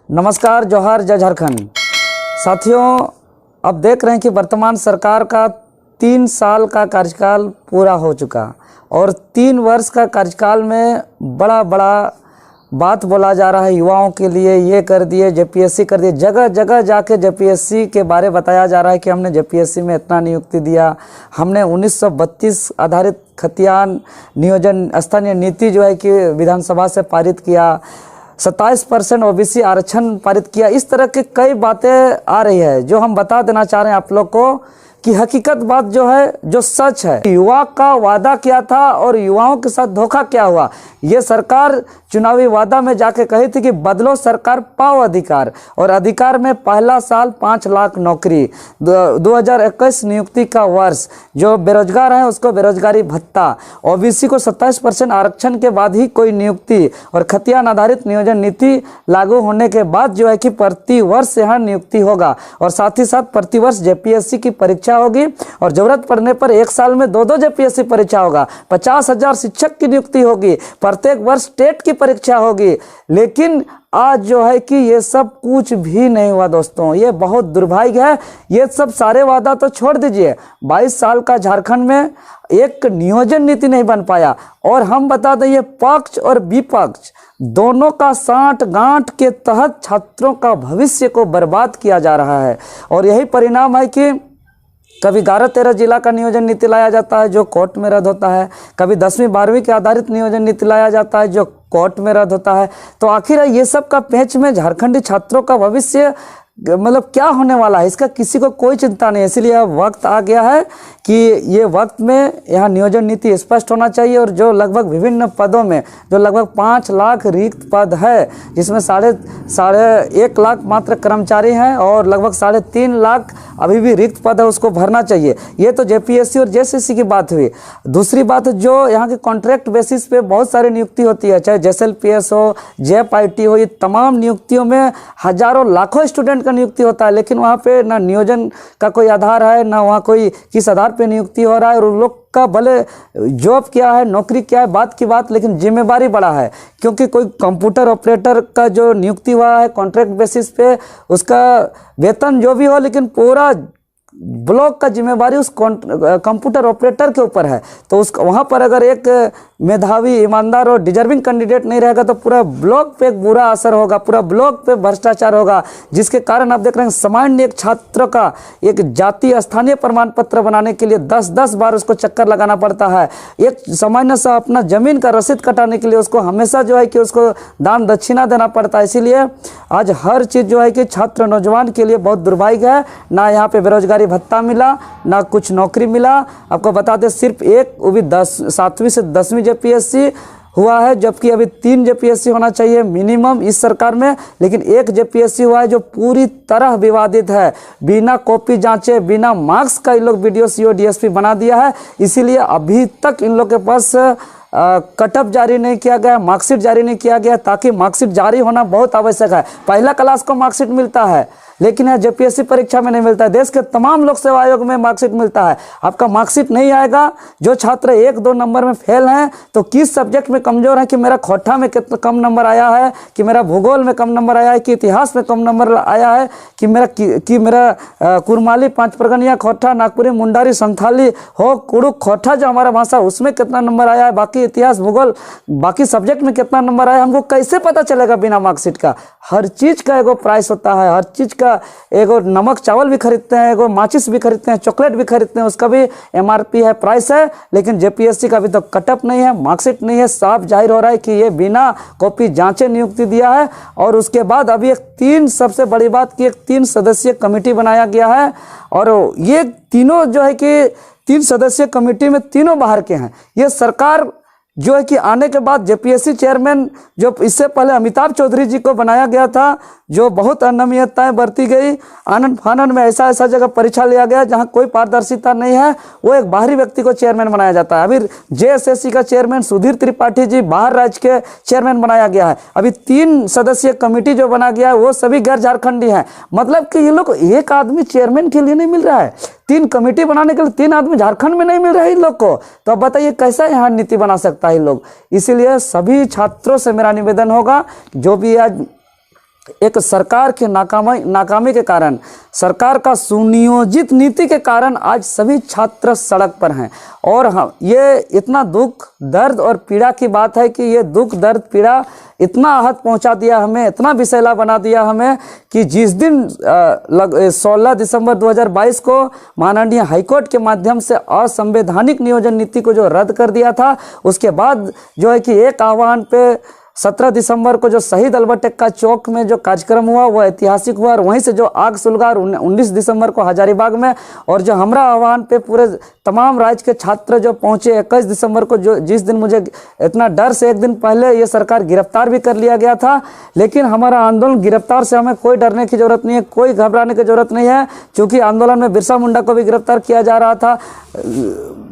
नमस्कार, जोहार, जय झारखंड। साथियों, अब देख रहे हैं कि वर्तमान सरकार का 3 साल का कार्यकाल पूरा हो चुका और 3 वर्ष का कार्यकाल में बड़ा बात बोला जा रहा है युवाओं के लिए। ये कर दिए, जेपीएससी कर दिए, जगह जगह जाके जेपीएससी के बारे बताया जा रहा है कि हमने जेपीएससी में इतना नियुक्ति दिया, हमने 1932 आधारित खतियान नियोजन स्थानीय नीति जो है कि विधानसभा से पारित किया, 27% ओबीसी आरक्षण पारित किया। इस तरह के कई बातें आ रही है जो हम बता देना चाह रहे हैं आप लोग को कि हकीकत बात जो है, जो सच है, युवा का वादा क्या था और युवाओं के साथ धोखा क्या हुआ। ये सरकार चुनावी वादा में जाके कही थी कि बदलो सरकार पाओ अधिकार, और अधिकार में पहला साल 5 लाख नौकरी, 2021 नियुक्ति का वर्ष, जो बेरोजगार है उसको बेरोजगारी भत्ता, ओबीसी को 27% आरक्षण के बाद ही कोई नियुक्ति, और खतियान आधारित नियोजन नीति लागू होने के बाद जो है कि प्रति वर्ष यहाँ नियुक्ति होगा, और साथ ही साथ प्रति वर्ष जेपीएससी की परीक्षा होगी, और जरूरत पड़ने पर 1 साल में 2 जेपीएससी परीक्षा होगा, 50,000 शिक्षक की नियुक्ति होगी, प्रत्येक वर्ष टेट की परीक्षा होगी। लेकिन आज जो है कि ये सब कुछ भी नहीं हुआ दोस्तों, ये बहुत दुर्भाग्य है। ये सब सारे वादा तो छोड़ दीजिए, 22 साल का झारखंड में एक नियोजन नीति नहीं बन पाया। और हम बता दें, ये पक्ष और विपक्ष दोनों का साठ गांठ के तहत छात्रों का भविष्य को बर्बाद किया जा रहा है, और यही परिणाम है कि कभी 11-13 जिला का नियोजन नीति लाया जाता है जो कोर्ट में रद्द होता है, कभी 10वीं 12वीं के आधारित नियोजन नीति लाया जाता है जो कोर्ट में रद्द होता है। तो आखिर ये सब का पेंच में झारखंडी छात्रों का भविष्य मतलब क्या होने वाला है, इसका किसी को कोई चिंता नहीं है। इसलिए अब वक्त आ गया है कि ये वक्त में यहाँ नियोजन नीति स्पष्ट होना चाहिए, और जो लगभग विभिन्न पदों में जो लगभग 5 लाख रिक्त पद है, जिसमें साढ़े 1 लाख मात्र कर्मचारी हैं और लगभग 3.5 लाख अभी भी रिक्त पद है, उसको भरना चाहिए। ये तो जेपीएससी और जेएसएससी की बात हुई। दूसरी बात, जो यहाँ के कॉन्ट्रैक्ट बेसिस पे बहुत सारी नियुक्ति होती है, चाहे जेएसएलपीएस हो, जेएफआईटी हो, ये तमाम नियुक्तियों में हजारों लाखों स्टूडेंट का नियुक्ति होता है, लेकिन वहाँ पे ना नियोजन का कोई आधार है, ना वहाँ कोई किस आधार पे नियुक्ति हो रहा है, और उन लोग का भले जॉब क्या है, नौकरी क्या है, बात की बात, लेकिन जिम्मेदारी बड़ा है। क्योंकि कोई कंप्यूटर ऑपरेटर का जो नियुक्ति हुआ है कॉन्ट्रैक्ट बेसिस पे, उसका वेतन जो भी हो, लेकिन पूरा ब्लॉक का जिम्मेवारी उस कंप्यूटर ऑपरेटर के ऊपर है। तो उस वहाँ पर अगर एक मेधावी, ईमानदार और डिजर्विंग कैंडिडेट नहीं रहेगा तो पूरा ब्लॉक पे एक बुरा असर होगा, पूरा ब्लॉक पे भ्रष्टाचार होगा, जिसके कारण आप देख रहे हैं सामान्य एक छात्र का एक जातीय स्थानीय प्रमाण पत्र बनाने के लिए 10-10 बार उसको चक्कर लगाना पड़ता है। एक सामान्य सा अपना जमीन का रसीद कटाने के लिए उसको हमेशा जो है कि उसको दान दक्षिणा देना पड़ता है। इसीलिए आज हर चीज़ जो है कि छात्र नौजवान के लिए बहुत दुर्भाग्य है। ना यहाँ पे बेरोजगारी भत्ता मिला, ना कुछ नौकरी मिला। आपको बता दें, सिर्फ एक, वो भी 7वीं से 10वीं जेपीएससी हुआ है, जबकि अभी 3 जेपीएससी होना चाहिए मिनिमम इस सरकार में, लेकिन एक जेपीएससी हुआ है जो पूरी तरह विवादित है। बिना कॉपी जांचे, बिना मार्क्स का इन लोग वीडियो सीओ डीएसपी बना दिया है। इसीलिए अभी तक इन लोग के पास कटअप जारी नहीं किया गया, मार्कशीट जारी नहीं किया गया, ताकि मार्कशीट जारी होना बहुत आवश्यक है। पहला क्लास को मार्कशीट मिलता है, लेकिन यह जेपीएससी परीक्षा में नहीं मिलता है। देश के तमाम लोक सेवा आयोग में मार्कशीट मिलता है। आपका मार्कशीट नहीं आएगा, जो छात्र 1-2 नंबर में फेल हैं, तो किस सब्जेक्ट में कमजोर है, कि मेरा खोटा में कितना कम नंबर आया है, कि मेरा भूगोल में कम नंबर आया है, कि इतिहास में कम नंबर आया है, कि मेरा कुरमाली, 5 परगनिया खोटा, नागपुरी, मुंडारी, संथाली हो, कुड़ुक खोटा जो हमारा भाषा, उसमें कितना नंबर आया है, बाकी इतिहास, भूगोल, बाकी सब्जेक्ट में कितना नंबर आया, हमको कैसे पता चलेगा बिना मार्कशीट का। हर चीज़ का एगो प्राइस होता है, हर चीज़ का एगो नमक चावल भी खरीदते हैं, एगो माचिस भी खरीदते हैं, चॉकलेट भी खरीदते हैं, उसका भी एमआरपी है, प्राइस है। लेकिन जेपीएससी का अभी तक कटअप नहीं है, मार्कशीट नहीं है। साफ जाहिर हो रहा है कि ये बिना कॉपी जांचे नियुक्ति दिया है। और उसके बाद अभी एक सबसे बड़ी बात कि एक 3 सदस्यीय कमेटी बनाया गया है, और ये तीनों जो है कि 3 सदस्यीय कमेटी में तीनों बाहर के हैं। ये सरकार जो है कि आने के बाद जेपीएससी चेयरमैन, जो इससे पहले अमिताभ चौधरी जी को बनाया गया था, जो बहुत अनियमितताएं बरती गई, आनंद फानन में ऐसा जगह परीक्षा लिया गया जहां कोई पारदर्शिता नहीं है, वो एक बाहरी व्यक्ति को चेयरमैन बनाया जाता है। अभी जेएसएससी का चेयरमैन सुधीर त्रिपाठी जी बाहर राज्य के चेयरमैन बनाया गया है। अभी 3 सदस्यीय कमेटी जो बना गया है वो सभी गैर झारखंडी हैं। मतलब कि ये लोग, एक आदमी चेयरमैन के लिए नहीं मिल रहा है, 3 कमेटी बनाने के लिए 3 आदमी झारखंड में नहीं मिल रहे इन लोग को। तो अब बताइए कैसा यहाँ नीति बना सकता है इन लोग। इसीलिए सभी छात्रों से मेरा निवेदन होगा, जो भी आज एक सरकार के नाकामी के कारण, सरकार का सुनियोजित नीति के कारण आज सभी छात्र सड़क पर हैं। और हम ये इतना दुख दर्द और पीड़ा की बात है कि ये दुख दर्द पीड़ा इतना आहत पहुंचा दिया हमें, इतना विषैला बना दिया हमें कि जिस दिन 16 दिसंबर 2022 को माननीय हाईकोर्ट के माध्यम से असंवैधानिक नियोजन नीति को जो रद्द कर दिया था, उसके बाद जो है कि एक आह्वान पे 17 दिसंबर को जो शहीद अल्बर्ट एक्का चौक में जो कार्यक्रम हुआ वो ऐतिहासिक हुआ, और वहीं से जो आग सुलगा 19 दिसंबर को हजारीबाग में, और जो हमरा आह्वान पे पूरे तमाम राज्य के छात्र जो पहुंचे 21 दिसंबर को, जो जिस दिन मुझे इतना डर से एक दिन पहले ये सरकार गिरफ्तार भी कर लिया गया था। लेकिन हमारा आंदोलन, गिरफ्तार से हमें कोई डरने की जरूरत नहीं है, कोई घबराने की जरूरत नहीं है, क्योंकि आंदोलन में बिरसा मुंडा को भी गिरफ्तार किया जा रहा था,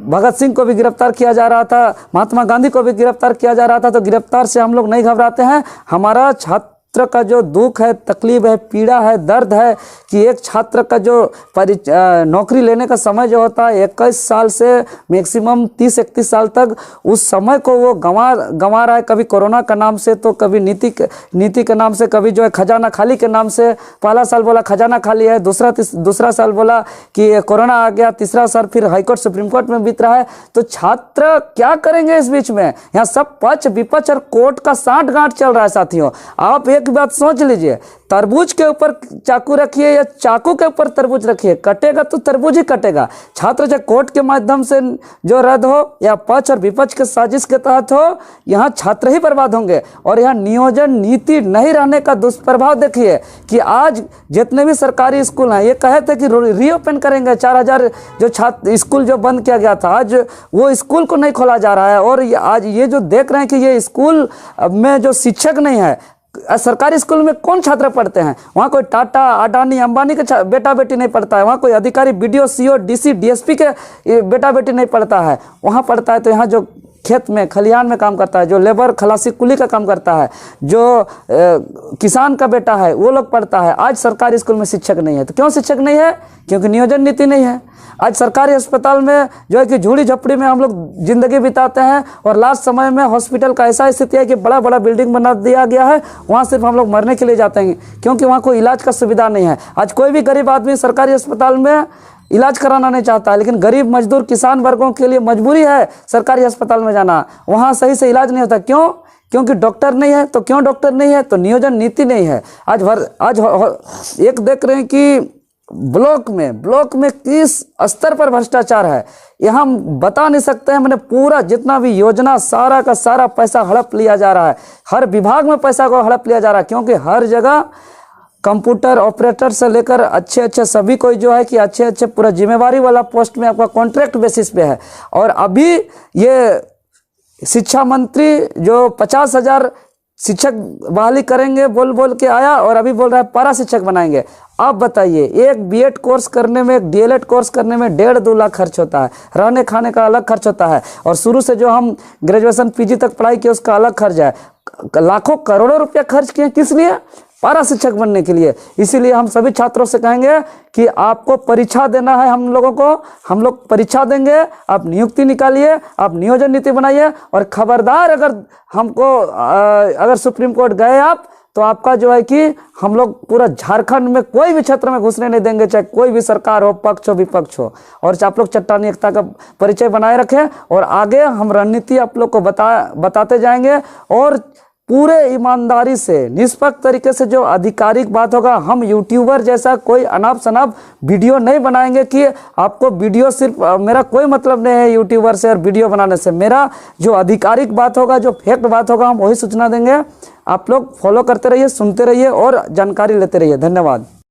भगत सिंह को भी गिरफ्तार किया जा रहा था, महात्मा गांधी को भी गिरफ्तार किया जा रहा था। तो गिरफ्तार से हम लोग नहीं घबराते हैं। हमारा छात्र का जो दुख है, तकलीफ है, पीड़ा है, दर्द है कि एक छात्र का जो नौकरी लेने का समय जो होता है 21 साल से मैक्सिमम 30-31 साल तक, उस समय को वो गंवा रहा है। कभी कोरोना का नाम से, तो कभी नीति के नाम से, कभी जो है खजाना खाली के नाम से। पहला साल बोला खजाना खाली है, दूसरा साल बोला कि कोरोना आ गया, तीसरा साल फिर हाईकोर्ट सुप्रीम कोर्ट में बीत रहा है। तो छात्र क्या करेंगे इस बीच में? यहाँ सब पक्ष विपक्ष और कोर्ट का साठ गांठ चल रहा है साथियों। आप एक बात सोच लीजिए, तरबूज के ऊपर चाकू रखिए या चाकू के ऊपर तरबूज रखिए, कटेगा तो तरबूज ही कटेगा। छात्र चाहे कोर्ट के माध्यम से जो रद्द हो या पक्ष और विपक्ष के साजिश के तहत हो, यहाँ छात्र ही बर्बाद होंगे। और यहाँ नियोजन नीति नहीं रहने का दुष्प्रभाव देखिए कि आज जितने भी सरकारी स्कूल हैं, ये कहे थे कि रीओपन करेंगे, 4000 जो छात्र स्कूल जो बंद किया गया था, आज वो स्कूल को नहीं खोला जा रहा है। और आज ये जो देख रहे हैं कि ये स्कूल में जो शिक्षक नहीं है, सरकारी स्कूल में कौन छात्र पढ़ते हैं? वहाँ कोई टाटा, अडानी, अंबानी के बेटा बेटी नहीं पढ़ता है। वहाँ कोई अधिकारी, बीडीओ, सीओ, डीसी, डीएसपी के बेटा बेटी नहीं पढ़ता है। वहाँ पढ़ता है तो यहाँ जो खेत में, खलिहान में काम करता है, जो लेबर, खलासी, कुली का काम करता है, जो किसान का बेटा है, वो लोग पढ़ता है। आज सरकारी स्कूल में शिक्षक नहीं है। तो क्यों शिक्षक नहीं है? क्योंकि नियोजन नीति नहीं है। आज सरकारी अस्पताल में जो है कि झूड़ी झपड़ी में हम लोग जिंदगी बिताते हैं, और लास्ट समय में हॉस्पिटल का ऐसा स्थिति है कि बड़ा बड़ा बिल्डिंग बना दिया गया है, वहाँ सिर्फ हम लोग मरने के लिए जाते हैं, क्योंकि वहाँ कोई इलाज का सुविधा नहीं है। आज कोई भी गरीब आदमी सरकारी अस्पताल में इलाज कराना नहीं चाहता है, लेकिन गरीब, मजदूर, किसान वर्गों के लिए मजबूरी है सरकारी अस्पताल में जाना। वहाँ सही से इलाज नहीं होता। क्यों? क्योंकि डॉक्टर नहीं है। तो क्यों डॉक्टर नहीं है? तो नियोजन नीति नहीं है। आज एक देख रहे हैं कि ब्लॉक में किस स्तर पर भ्रष्टाचार है, यह हम बता नहीं सकते हैं। मैंने पूरा जितना भी योजना, सारा का सारा पैसा हड़प लिया जा रहा है। हर विभाग में पैसा को हड़प लिया जा रहा है, क्योंकि हर जगह कंप्यूटर ऑपरेटर से लेकर अच्छे सभी कोई जो है कि अच्छे पूरा जिम्मेवारी वाला पोस्ट में आपका कॉन्ट्रैक्ट बेसिस पे है। और अभी ये शिक्षा मंत्री जो 50,000 शिक्षक बहाली करेंगे बोल के आया, और अभी बोल रहा है पारा शिक्षक बनाएंगे। आप बताइए, एक बीएड कोर्स करने में, एक डीएलएड कोर्स करने में 1.5-2 लाख खर्च होता है, रहने खाने का अलग खर्च होता है, और शुरू से जो हम ग्रेजुएशन पीजी तक पढ़ाई किए उसका अलग खर्च है। लाखों करोड़ों रुपया खर्च किए, किस लिए? पारा शिक्षक बनने के लिए। इसीलिए हम सभी छात्रों से कहेंगे कि आपको परीक्षा देना है, हम लोगों को, हम लोग परीक्षा देंगे, आप नियुक्ति निकालिए, आप नियोजन नीति बनाइए। और खबरदार, अगर सुप्रीम कोर्ट गए आप, तो आपका जो है कि हम लोग पूरा झारखंड में कोई भी क्षेत्र में घुसने नहीं देंगे, चाहे कोई भी सरकार हो, पक्ष हो, विपक्ष हो। और आप लोग चट्टानी एकता का परिचय बनाए रखें, और आगे हम रणनीति आप लोग को बताते जाएंगे। और पूरे ईमानदारी से, निष्पक्ष तरीके से जो आधिकारिक बात होगा, हम यूट्यूबर जैसा कोई अनाप शनाप वीडियो नहीं बनाएंगे कि आपको वीडियो, सिर्फ मेरा कोई मतलब नहीं है यूट्यूबर से और वीडियो बनाने से। मेरा जो आधिकारिक बात होगा, जो फैक्ट बात होगा, हम वही सूचना देंगे। आप लोग फॉलो करते रहिए, सुनते रहिए और जानकारी लेते रहिए। धन्यवाद।